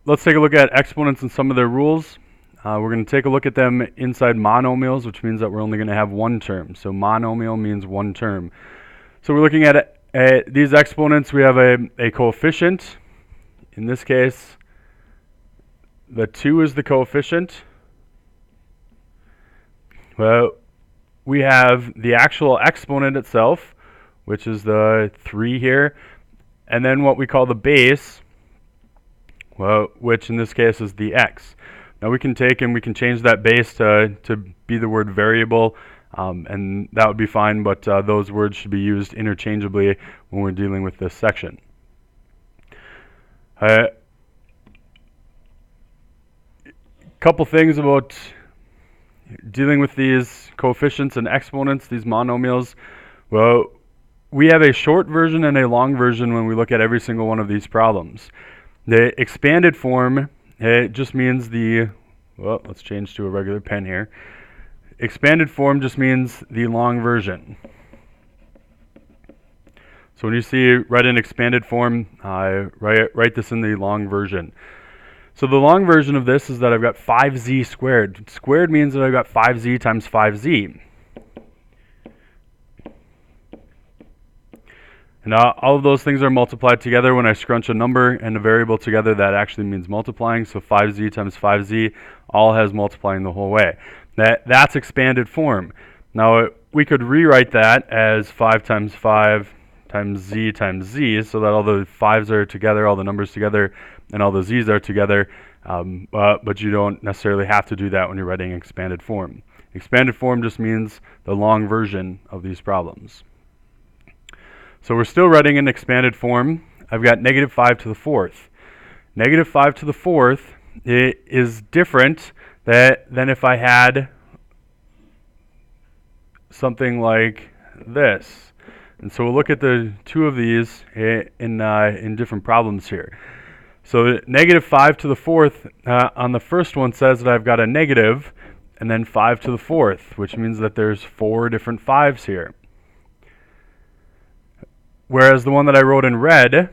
let's take a look at exponents and some of their rules. We're going to take a look at them inside monomials, which means that we're only going to have one term. So monomial means one term. So we're looking at these exponents. We have a coefficient. In this case, the 2 is the coefficient. Well, we have the actual exponent itself, which is the 3 here, and then what we call the base, well, which in this case is the x. Now we can take and we can change that base to be the word variable, and that would be fine, but those words should be used interchangeably when we're dealing with this section. Couple things about dealing with these coefficients and exponents, these monomials. Well, we have a short version and a long version when we look at every single one of these problems. The expanded form, it just means well, let's change to a regular pen here. Expanded form just means the long version. So when you see write in expanded form, write this in the long version. So the long version of this is that I've got 5z squared. Squared means that I've got 5z times 5z. And all of those things are multiplied together. When I scrunch a number and a variable together, that actually means multiplying. So 5z times 5z all has multiplying the whole way. That's expanded form. Now we could rewrite that as 5 times 5 times z, so that all the 5's are together, all the numbers together, and all the z's are together. But you don't necessarily have to do that when you're writing expanded form. Expanded form just means the long version of these problems. So we're still writing in expanded form. I've got negative 5 to the 4th. Negative 5 to the 4th is different than if I had something like this. And so we'll look at the two of these in different problems here. So negative 5 to the 4th on the first one says that I've got a negative and then 5 to the 4th, which means that there's 4 different 5's here. Whereas the one that I wrote in red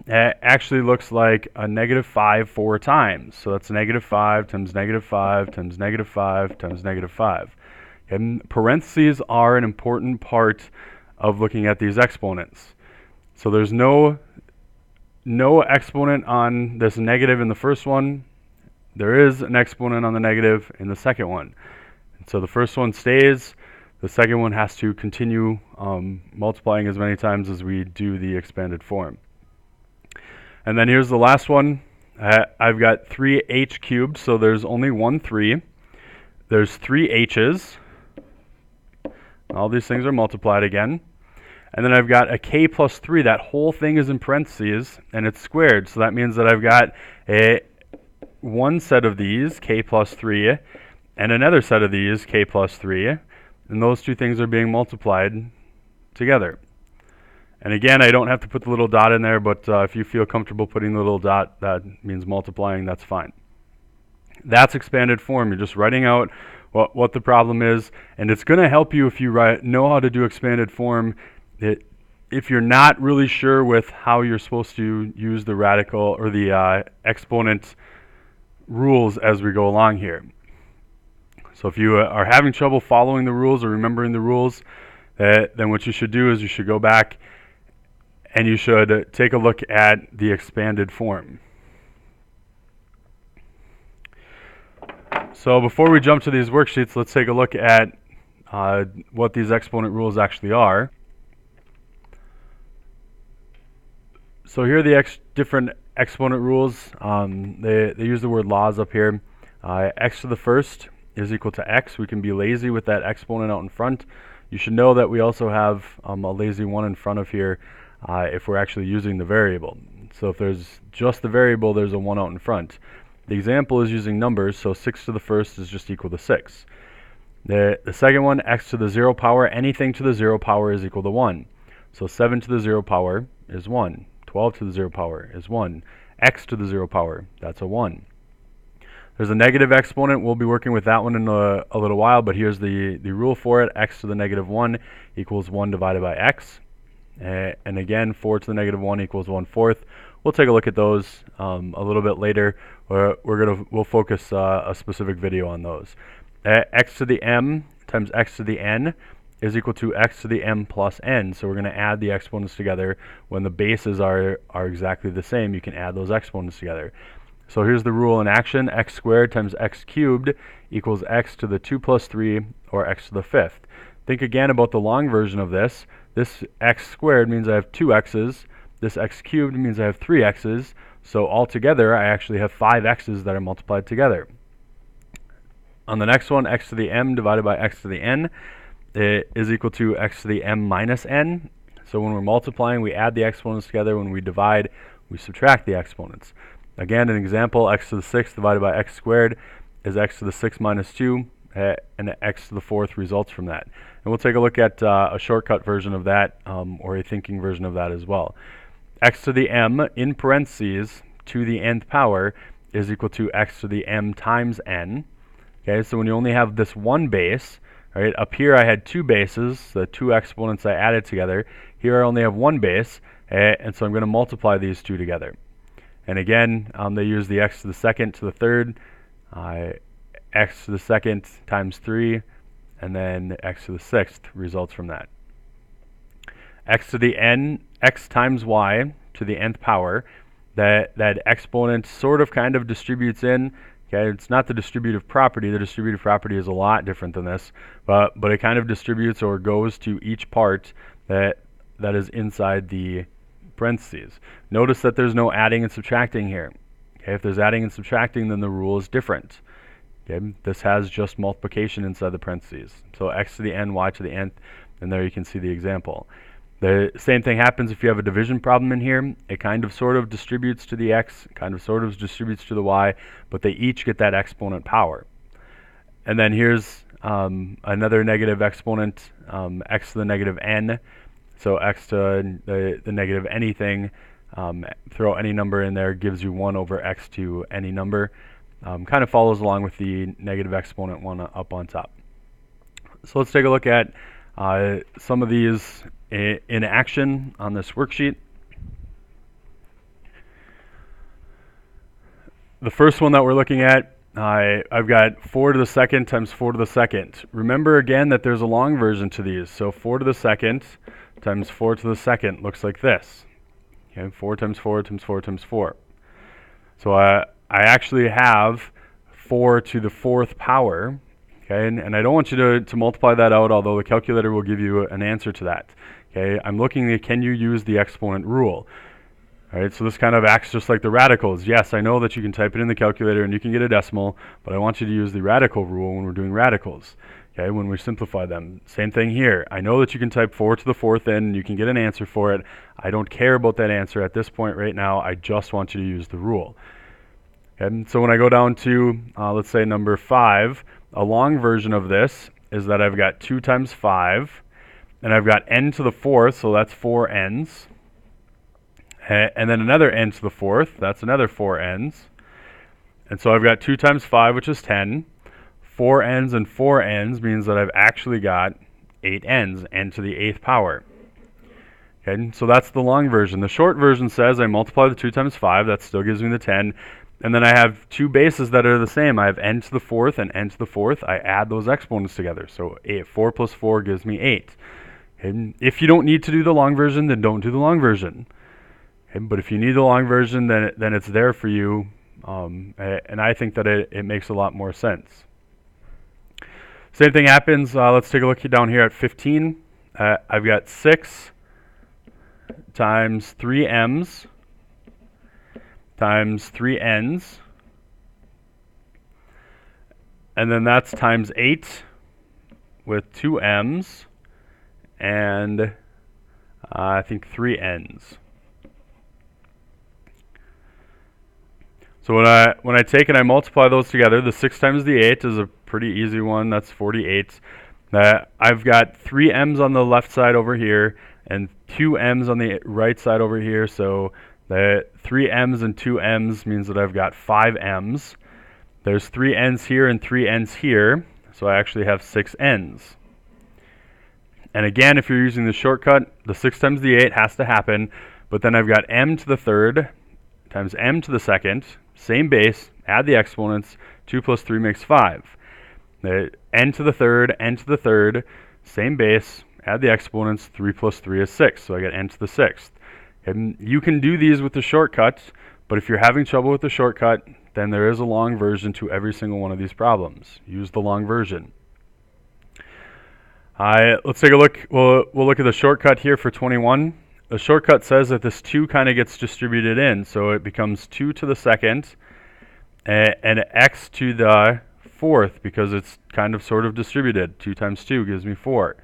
actually looks like a negative 5 4 times. So that's negative 5 times negative 5 times negative 5 times negative 5. And parentheses are an important part of looking at these exponents. So there's no exponent on this negative in the first one. There is an exponent on the negative in the second one. And so the first one stays. The second one has to continue multiplying as many times as we do the expanded form. And then here's the last one. I've got 3h cubed, so there's only one 3. There's 3 h's. All these things are multiplied again. And then I've got a k plus 3. That whole thing is in parentheses, and it's squared. So that means that I've got one set of these, k plus 3, and another set of these, k plus 3. And those two things are being multiplied together. And again, I don't have to put the little dot in there, but if you feel comfortable putting the little dot, that means multiplying, that's fine. That's expanded form. You're just writing out what the problem is, and it's going to help you if you know how to do expanded form. If you're not really sure with how you're supposed to use the radical or the exponent rules as we go along here. So if you are having trouble following the rules or remembering the rules, then what you should do is you should go back and you should take a look at the expanded form. So before we jump to these worksheets, let's take a look at what these exponent rules actually are. So here are the different exponent rules. They use the word laws up here. X to the first is equal to x. We can be lazy with that exponent out in front. You should know that we also have a lazy 1 in front of here if we're actually using the variable. So if there's just the variable, there's a 1 out in front. The example is using numbers, so 6 to the first is just equal to 6. The second one, x to the 0 power, anything to the 0 power is equal to 1. So 7 to the 0 power is 1. 12 to the 0 power is 1. X to the 0 power, that's a 1. There's a negative exponent. We'll be working with that one in a little while, but here's the rule for it. X to the negative 1 equals 1 divided by x. And again, 4 to the negative 1 equals 1/4. we'll take a look at those a little bit later. We'll focus a specific video on those. X to the m times x to the n is equal to x to the m plus n. So we're going to add the exponents together. When the bases are exactly the same, you can add those exponents together. So here's the rule in action. X squared times x cubed equals x to the 2 plus 3, or x to the 5th. Think again about the long version of this. This x squared means I have 2 x's. This x cubed means I have 3 x's. So altogether, I actually have 5 x's that are multiplied together. On the next one, x to the m divided by x to the n is equal to x to the m minus n. So when we're multiplying, we add the exponents together. When we divide, we subtract the exponents. Again, an example, x to the 6th divided by x squared is x to the 6 minus 2, and x to the 4th results from that. And we'll take a look at a shortcut version of that, or a thinking version of that as well. X to the m in parentheses to the nth power is equal to x to the m times n. Okay, so when you only have this one base, right, up here I had 2 bases, the 2 exponents I added together. Here I only have 1 base, and so I'm going to multiply these 2 together. And again, they use the x to the 2nd to the 3rd, x to the 2nd times 3, and then x to the 6th results from that. X to the n, x times y to the nth power, that exponent sort of kind of distributes in. Okay, it's not the distributive property. The distributive property is a lot different than this, but it kind of distributes or goes to each part that is inside the parentheses. Notice that there's no adding and subtracting here. Okay, if there's adding and subtracting, then the rule is different. Okay, this has just multiplication inside the parentheses. So x to the n, y to the nth, and there you can see the example. The same thing happens if you have a division problem in here. It kind of sort of distributes to the x, kind of sort of distributes to the y, but they each get that exponent power. And then here's another negative exponent, x to the negative n. So x to the negative anything, throw any number in there, gives you 1 over x to any number. Kind of follows along with the negative exponent one up on top. So let's take a look at some of these in action on this worksheet. The first one that we're looking at, I've got 4 to the 2nd times 4 to the 2nd. Remember again that there's a long version to these. So 4 to the 2nd times 4 to the 2nd looks like this. Okay, 4 times 4 times 4 times 4. So I actually have 4 to the 4th power. Okay, and I don't want you to multiply that out, although the calculator will give you an answer to that. Okay, I'm looking at, can you use the exponent rule? All right, so this kind of acts just like the radicals. Yes, I know that you can type it in the calculator and you can get a decimal, but I want you to use the radical rule when we're doing radicals. Okay, when we simplify them. Same thing here. I know that you can type 4 to the 4th in and you can get an answer for it. I don't care about that answer at this point right now. I just want you to use the rule. And so when I go down to, let's say number 5, a long version of this is that I've got 2 times 5, and I've got n to the 4th, so that's 4 n's. And then another n to the 4th, that's another 4 n's. And so I've got 2 times 5, which is 10. 4 n's and 4 n's means that I've actually got 8 n's, n to the 8th power. Okay, so that's the long version. The short version says I multiply the 2 times 5, that still gives me the 10. And then I have 2 bases that are the same. I have n to the 4th and n to the 4th. I add those exponents together. So 4 plus 4 gives me 8. And if you don't need to do the long version, then don't do the long version. Okay, but if you need the long version, then it's there for you. And I think that it makes a lot more sense. Same thing happens. Let's take a look down here at 15. I've got 6 times 3 m's times 3 n's, and then that's times 8 with 2 m's and I think 3 n's. So when I take and I multiply those together, the 6 times the 8 is a pretty easy one. That's 48. I've got 3 m's on the left side over here and 2 m's on the right side over here. So the 3 m's and 2 m's means that I've got 5 m's. There's 3 n's here and 3 n's here, so I actually have 6 n's. And again, if you're using the shortcut, the 6 times the 8 has to happen, but then I've got m to the 3rd times m to the second, same base, add the exponents, 2 plus 3 makes 5. N to the third, same base, add the exponents, 3 plus 3 is 6, so I get n to the sixth. And you can do these with the shortcut, but if you're having trouble with the shortcut, then there is a long version to every single one of these problems. Use the long version. Let's take a look. We'll look at the shortcut here for 21. The shortcut says that this 2 kind of gets distributed in, so it becomes 2 to the second and x to the fourth because it's kind of sort of distributed. 2 times 2 gives me 4.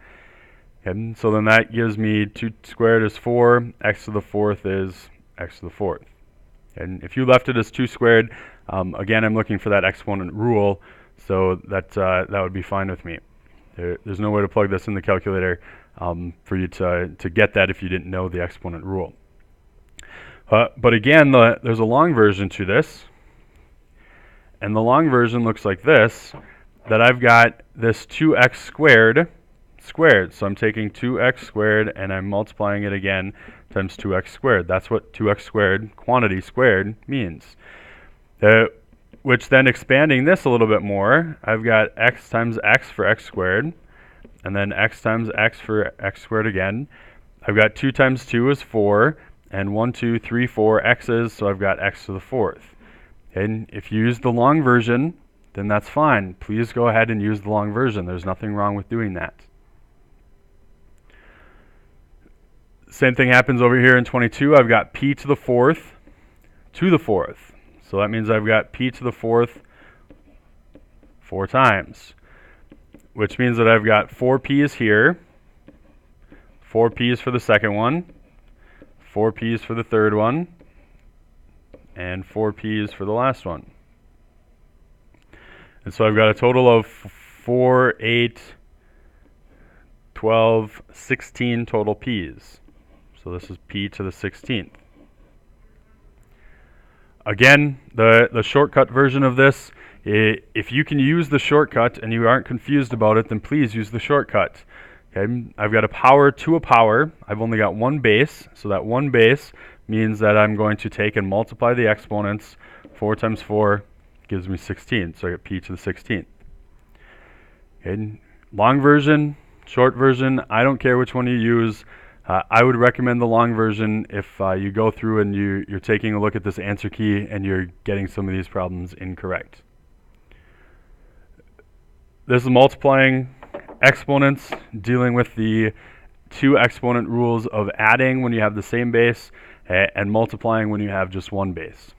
And so then that gives me 2 squared is 4, x to the fourth is x to the fourth. And if you left it as 2 squared, again, I'm looking for that exponent rule, so that would be fine with me. There's no way to plug this in the calculator for you to get that if you didn't know the exponent rule. But again, there's a long version to this, and the long version looks like this, that I've got this 2x squared. So I'm taking 2x squared and I'm multiplying it again times 2x squared. That's what 2x squared, quantity squared, means. Which then expanding this a little bit more, I've got x times x for x squared, and then x times x for x squared again. I've got 2 times 2 is 4, and 1, 2, 3, 4 x's, so I've got x to the fourth. And if you use the long version, then that's fine. Please go ahead and use the long version. There's nothing wrong with doing that. Same thing happens over here in 22. I've got p to the fourth to the fourth. So that means I've got p to the fourth 4 times, which means that I've got 4 p's here, 4 p's for the second one, 4 p's for the third one, and 4 p's for the last one. And so I've got a total of 4, 8, 12, 16 total p's. So this is p to the 16th. Again, the shortcut version of this, if you can use the shortcut and you aren't confused about it, then please use the shortcut. Okay? I've got a power to a power. I've only got one base, so that one base means that I'm going to take and multiply the exponents. 4 times 4 gives me 16, so I get p to the 16th. Okay? Long version, short version, I don't care which one you use. I would recommend the long version if you go through and you're taking a look at this answer key and you're getting some of these problems incorrect. This is multiplying exponents, dealing with the 2 exponent rules of adding when you have the same base and multiplying when you have just one base.